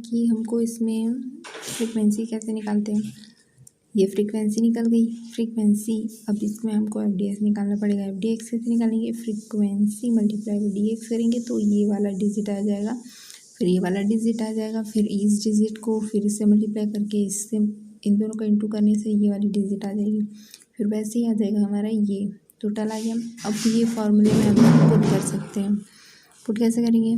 कि हमको इसमें फ्रीक्वेंसी कैसे निकालते हैं। ये फ्रीक्वेंसी निकल गई, फ्रीक्वेंसी। अब इसमें हमको एफ निकालना पड़ेगा। एफ कैसे निकालेंगे, फ्रीक्वेंसी मल्टीप्लाई बाई डी करेंगे तो ये वाला डिजिट आ जाएगा, फिर ये वाला डिजिट आ जाएगा, फिर इस डिजिट को फिर इससे मल्टीप्लाई करके इससे इन दोनों का इंटू करने से ये वाली डिजिट आ जाएगी, फिर वैसे ही आ जाएगा हमारा ये टोटल आ गया। अब ये फॉर्मूले में हम पुट कर सकते हैं। पुट कैसे करेंगे,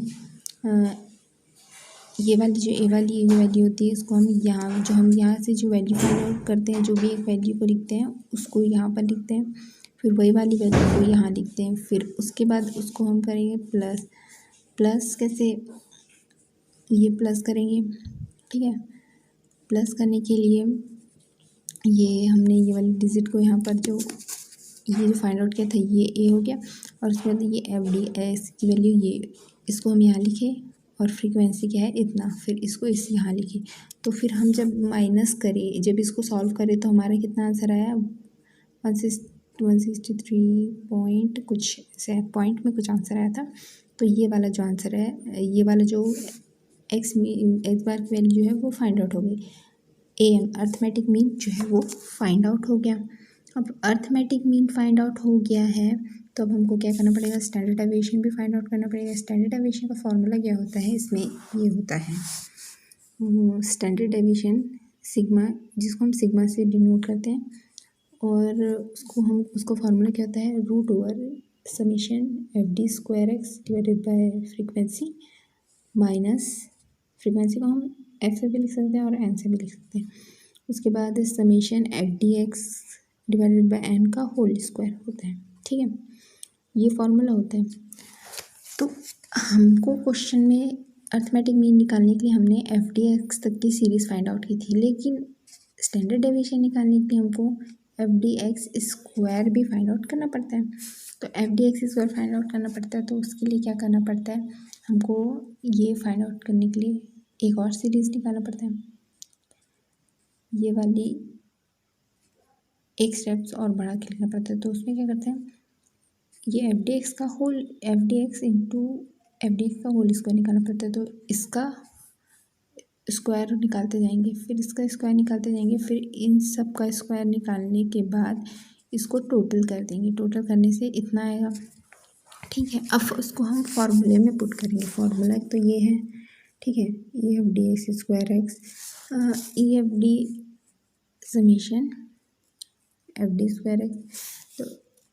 ये वाली जो ए वाली ये वैल्यू होती है इसको हम यहाँ से जो वैल्यू फाइंड आउट करते हैं, जो भी एक वैल्यू को लिखते हैं उसको यहाँ पर लिखते हैं, फिर वही वाली वैल्यू को यहाँ लिखते हैं, फिर उसके बाद उसको हम करेंगे प्लस। प्लस कैसे, ये प्लस करेंगे, ठीक है। प्लस करने के लिए ये हमने ये वाली डिजिट को यहाँ पर जो फाइंड आउट किया था ये ए हो गया, और उसके बाद ये एफ डी एस की वैल्यू ये, इसको हम यहाँ लिखे, और फ्रीक्वेंसी क्या है इतना, फिर इसको इस यहाँ लिखे। तो फिर हम जब माइनस करें, जब इसको सॉल्व करें तो हमारा कितना आंसर आया, 163 पॉइंट कुछ से पॉइंट में कुछ आंसर आया था। तो ये वाला जो आंसर है, ये वाला जो एक्स बार की वैल्यू है वो फाइंड आउट हो गई। एम अर्थमेटिक मीन जो है वो फाइंड आउट हो गया। अब अर्थमेटिक मीन फाइंड आउट हो गया है तो अब हमको क्या करना पड़ेगा, स्टैंडर्ड डेविएशन भी फाइंड आउट करना पड़ेगा। स्टैंडर्ड डेविएशन का फॉर्मूला क्या होता है, इसमें ये होता है स्टैंडर्ड डेविएशन सिग्मा, जिसको हम सिग्मा से डिनोट करते हैं, और उसको फार्मूला क्या होता है, root over summation f d square x divided by frequency minus, frequency को हम एफ से भी लिख सकते हैं और एन से भी लिख सकते हैं। उसके बाद summation f d x divided by n का होल स्क्वायर होता है, ठीक है। ये फॉर्मूला होता है। तो हमको क्वेश्चन में अर्थमेटिक मीन निकालने के लिए हमने एफ डी एक्स तक की सीरीज़ फाइंड आउट की थी, लेकिन स्टैंडर्ड डेविएशन निकालने के लिए हमको एफ डी एक्स स्क्वायर भी फाइंड आउट करना पड़ता है। तो F d x square find out करना पड़ता है, तो उसके लिए क्या करना पड़ता है, हमको ये फाइंड आउट करने के लिए एक और सीरीज़ निकालना पड़ता है। ये वाली एक स्टेप्स और बढ़ा के लिखना पड़ता है। तो उसमें क्या करते हैं, ये एफ डी एक्स का होल स्क्वायर निकालना पड़ता है। तो इसका स्क्वायर निकालते जाएंगे, फिर इसका स्क्वायर निकालते जाएंगे, फिर इन सब का स्क्वायर निकालने के बाद इसको टोटल कर देंगे। टोटल करने से इतना आएगा, ठीक है। अब उसको हम फॉर्मूले में पुट करेंगे। फॉर्मूला तो ये है, ठीक है, E F d x square x, E F D summation f d square x. तो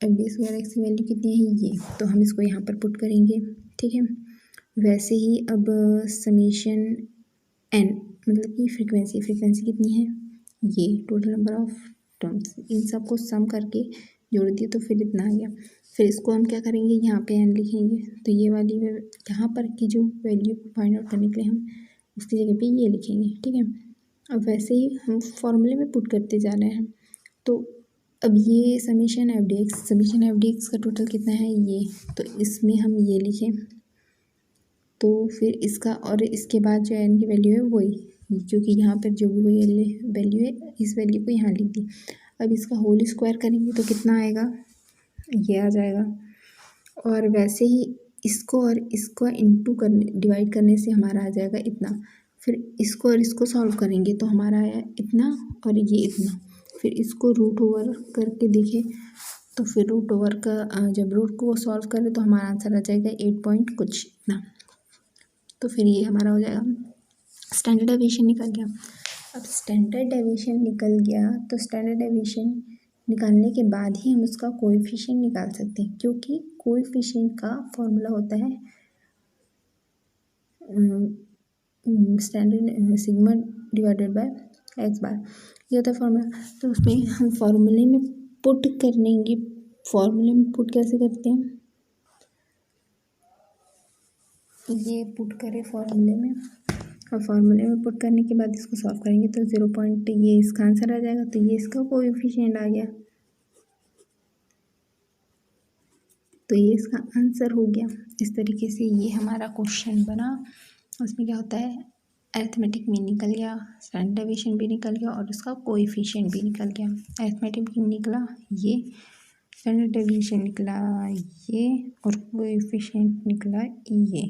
एफ डी स्क्वायर एक्स की वैल्यू कितनी है ये, तो हम इसको यहाँ पर पुट करेंगे, ठीक है। वैसे ही अब समीशन एन मतलब कि फ्रीक्वेंसी कितनी है, ये टोटल नंबर ऑफ टर्म्स, इन सब को सम करके जोड़ दिए तो फिर इतना आ गया। फिर इसको हम क्या करेंगे, यहाँ पे एन लिखेंगे, तो ये वाली यहाँ पर की जो वैल्यू फाइंड आउट करने के लिए हम उसकी जगह पे ये लिखेंगे, ठीक है। अब वैसे ही हम फॉर्मूले में पुट करते जा रहे हैं। तो अब ये समीशन एफ डी एक्स का टोटल कितना है ये, तो इसमें हम ये लिखें, तो फिर इसका और इसके बाद जो एन की वैल्यू है वही, क्योंकि यहाँ पर जो भी वही वैल्यू है इस वैल्यू को यहाँ लिख दी। अब इसका होल स्क्वायर करेंगे तो कितना आएगा, ये आ जाएगा। और वैसे ही इसको और इसको डिवाइड करने से हमारा आ जाएगा इतना। फिर इसको और इसको सॉल्व करेंगे तो हमारा आया इतना और ये इतना। फिर इसको रूट ओवर करके देखें तो फिर रूट ओवर का जब रूट को सॉल्व करें तो हमारा आंसर आ जाएगा 8 पॉइंट कुछ इतना। तो फिर ये हमारा हो जाएगा, स्टैंडर्ड डेविएशन निकल गया। अब स्टैंडर्ड डेविएशन निकल गया तो स्टैंडर्ड डेविएशन निकालने के बाद ही हम उसका कोएफिशिएंट निकाल सकते हैं, क्योंकि कोएफिशिएंट का फॉर्मूला होता है standard sigma divided by x bar, ये होता है फॉर्मूला। तो उसमें हम फॉर्मूले में पुट करेंगे। फॉर्मूले में पुट कैसे करते हैं, ये पुट करें फॉर्मूले में, और फॉर्मूले में पुट करने के बाद इसको सॉल्व करेंगे तो 0 पॉइंट ये इसका आंसर आ जाएगा। तो ये इसका कोएफिशिएंट आ गया, तो ये इसका आंसर हो गया। इस तरीके से ये हमारा क्वेश्चन बना। उसमें क्या होता है, अरिथमेटिक मीन निकल गया, स्टैंडर्ड डेविएशन भी निकल गया और उसका कोएफिशिएंट भी निकल गया। अरिथमेटिक मीन निकला ये, स्टैंडर्ड डेविएशन निकला ये, और कोएफिशिएंट निकला ये।